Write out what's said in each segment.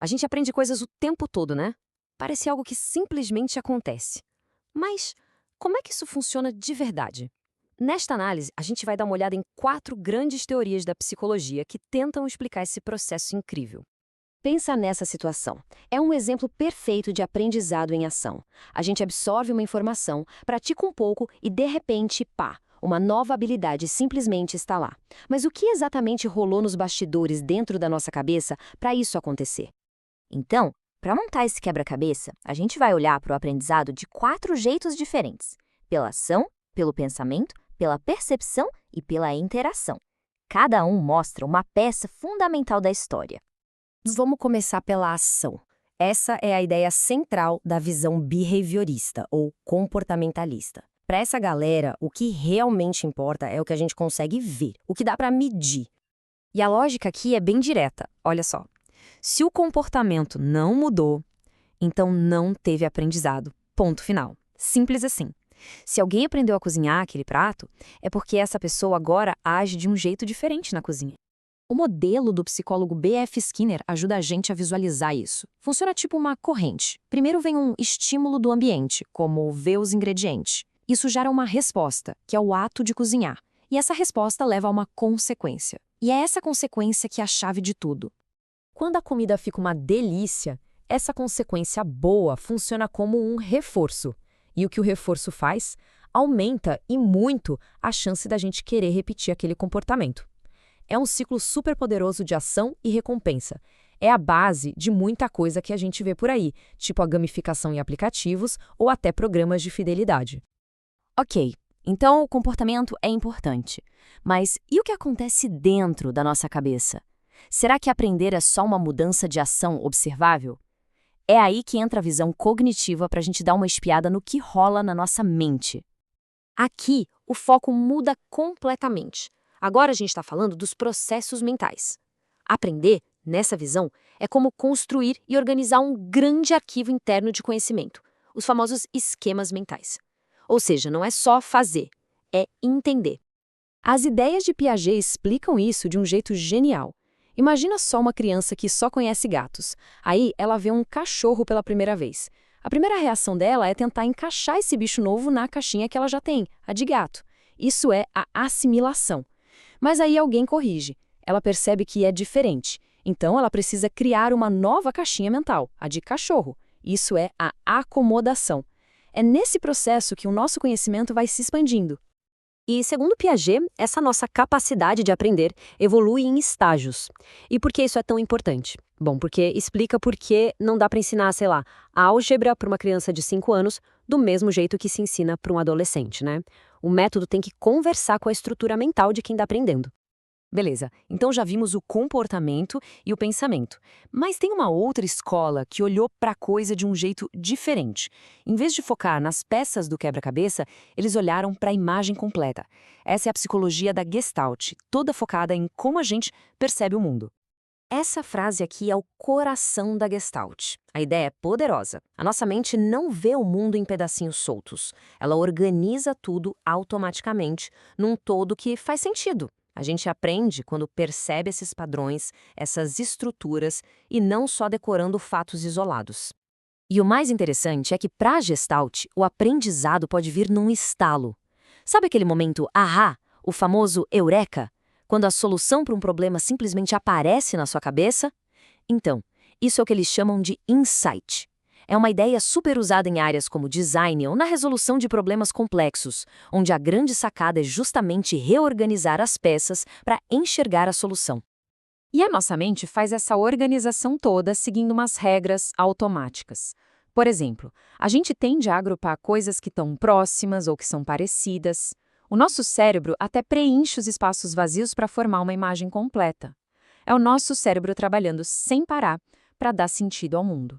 A gente aprende coisas o tempo todo, né? Parece algo que simplesmente acontece. Mas como é que isso funciona de verdade? Nesta análise, a gente vai dar uma olhada em 4 grandes teorias da psicologia que tentam explicar esse processo incrível. Pensa nessa situação. É um exemplo perfeito de aprendizado em ação. A gente absorve uma informação, pratica um pouco e, de repente, pá, uma nova habilidade simplesmente está lá. Mas o que exatamente rolou nos bastidores dentro da nossa cabeça para isso acontecer? Então, para montar esse quebra-cabeça, a gente vai olhar para o aprendizado de 4 jeitos diferentes: pela ação, pelo pensamento, pela percepção e pela interação. Cada um mostra uma peça fundamental da história. Vamos começar pela ação. Essa é a ideia central da visão behaviorista ou comportamentalista. Para essa galera, o que realmente importa é o que a gente consegue ver, o que dá para medir. E a lógica aqui é bem direta. Olha só. Se o comportamento não mudou, então não teve aprendizado. Ponto final. Simples assim. Se alguém aprendeu a cozinhar aquele prato, é porque essa pessoa agora age de um jeito diferente na cozinha. O modelo do psicólogo B.F. Skinner ajuda a gente a visualizar isso. Funciona tipo uma corrente. Primeiro vem um estímulo do ambiente, como ver os ingredientes. Isso gera uma resposta, que é o ato de cozinhar. E essa resposta leva a uma consequência. E é essa consequência que é a chave de tudo. Quando a comida fica uma delícia, essa consequência boa funciona como um reforço. E o que o reforço faz? Aumenta e muito a chance da gente querer repetir aquele comportamento. É um ciclo super poderoso de ação e recompensa. É a base de muita coisa que a gente vê por aí, tipo a gamificação em aplicativos ou até programas de fidelidade. Ok, então o comportamento é importante. Mas e o que acontece dentro da nossa cabeça? Será que aprender é só uma mudança de ação observável? É aí que entra a visão cognitiva para a gente dar uma espiada no que rola na nossa mente. Aqui, o foco muda completamente. Agora a gente está falando dos processos mentais. Aprender, nessa visão, é como construir e organizar um grande arquivo interno de conhecimento, os famosos esquemas mentais. Ou seja, não é só fazer, é entender. As ideias de Piaget explicam isso de um jeito genial. Imagina só uma criança que só conhece gatos. Aí ela vê um cachorro pela primeira vez. A primeira reação dela é tentar encaixar esse bicho novo na caixinha que ela já tem, a de gato. Isso é a assimilação. Mas aí alguém corrige. Ela percebe que é diferente. Então ela precisa criar uma nova caixinha mental, a de cachorro. Isso é a acomodação. É nesse processo que o nosso conhecimento vai se expandindo. E, segundo Piaget, essa nossa capacidade de aprender evolui em estágios. E por que isso é tão importante? Bom, porque explica por que não dá para ensinar, sei lá, álgebra para uma criança de 5 anos do mesmo jeito que se ensina para um adolescente, né? O método tem que conversar com a estrutura mental de quem está aprendendo. Beleza, então já vimos o comportamento e o pensamento. Mas tem uma outra escola que olhou para a coisa de um jeito diferente. Em vez de focar nas peças do quebra-cabeça, eles olharam para a imagem completa. Essa é a psicologia da Gestalt, toda focada em como a gente percebe o mundo. Essa frase aqui é o coração da Gestalt. A ideia é poderosa. A nossa mente não vê o mundo em pedacinhos soltos. Ela organiza tudo automaticamente, num todo que faz sentido. A gente aprende quando percebe esses padrões, essas estruturas, e não só decorando fatos isolados. E o mais interessante é que, para a Gestalt, o aprendizado pode vir num estalo. Sabe aquele momento ahá, o famoso eureka? Quando a solução para um problema simplesmente aparece na sua cabeça? Então, isso é o que eles chamam de insight. É uma ideia super usada em áreas como design ou na resolução de problemas complexos, onde a grande sacada é justamente reorganizar as peças para enxergar a solução. E a nossa mente faz essa organização toda seguindo umas regras automáticas. Por exemplo, a gente tende a agrupar coisas que estão próximas ou que são parecidas. O nosso cérebro até preenche os espaços vazios para formar uma imagem completa. É o nosso cérebro trabalhando sem parar para dar sentido ao mundo.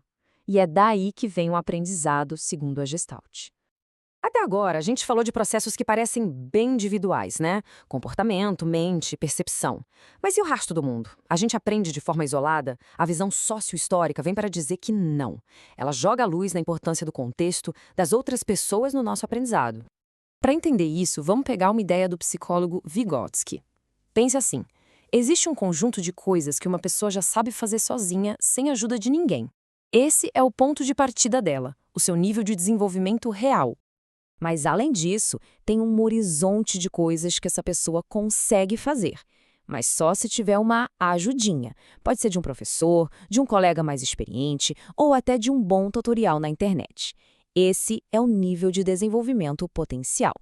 E é daí que vem o aprendizado, segundo a Gestalt. Até agora, a gente falou de processos que parecem bem individuais, né? Comportamento, mente, percepção. Mas e o resto do mundo? A gente aprende de forma isolada? A visão sócio-histórica vem para dizer que não. Ela joga a luz na importância do contexto das outras pessoas no nosso aprendizado. Para entender isso, vamos pegar uma ideia do psicólogo Vygotsky. Pense assim. Existe um conjunto de coisas que uma pessoa já sabe fazer sozinha, sem ajuda de ninguém. Esse é o ponto de partida dela, o seu nível de desenvolvimento real. Mas, além disso, tem um horizonte de coisas que essa pessoa consegue fazer. Mas só se tiver uma ajudinha. Pode ser de um professor, de um colega mais experiente ou até de um bom tutorial na internet. Esse é o nível de desenvolvimento potencial.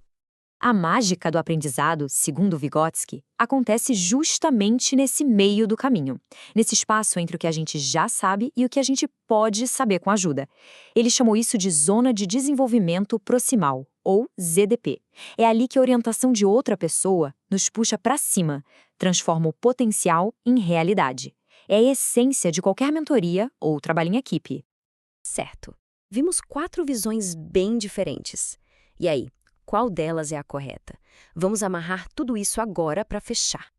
A mágica do aprendizado, segundo Vygotsky, acontece justamente nesse meio do caminho, nesse espaço entre o que a gente já sabe e o que a gente pode saber com ajuda. Ele chamou isso de Zona de Desenvolvimento Proximal, ou ZDP. É ali que a orientação de outra pessoa nos puxa para cima, transforma o potencial em realidade. É a essência de qualquer mentoria ou trabalho em equipe. Certo. Vimos 4 visões bem diferentes. E aí? Qual delas é a correta? Vamos amarrar tudo isso agora para fechar.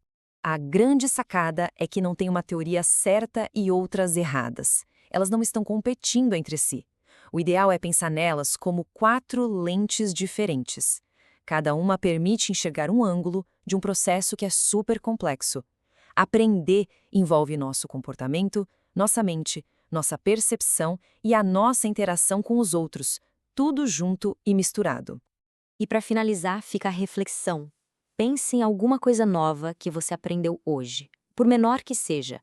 A grande sacada é que não tem uma teoria certa e outras erradas. Elas não estão competindo entre si. O ideal é pensar nelas como 4 lentes diferentes. Cada uma permite enxergar um ângulo de um processo que é super complexo. Aprender envolve nosso comportamento, nossa mente, nossa percepção e a nossa interação com os outros, tudo junto e misturado. E para finalizar, fica a reflexão. Pense em alguma coisa nova que você aprendeu hoje, por menor que seja.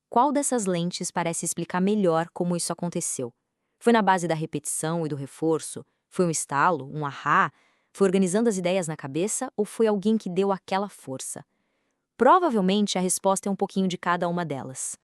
Qual dessas lentes parece explicar melhor como isso aconteceu? Foi na base da repetição e do reforço? Foi um estalo, um ahá? Foi organizando as ideias na cabeça ou foi alguém que deu aquela força? Provavelmente a resposta é um pouquinho de cada uma delas.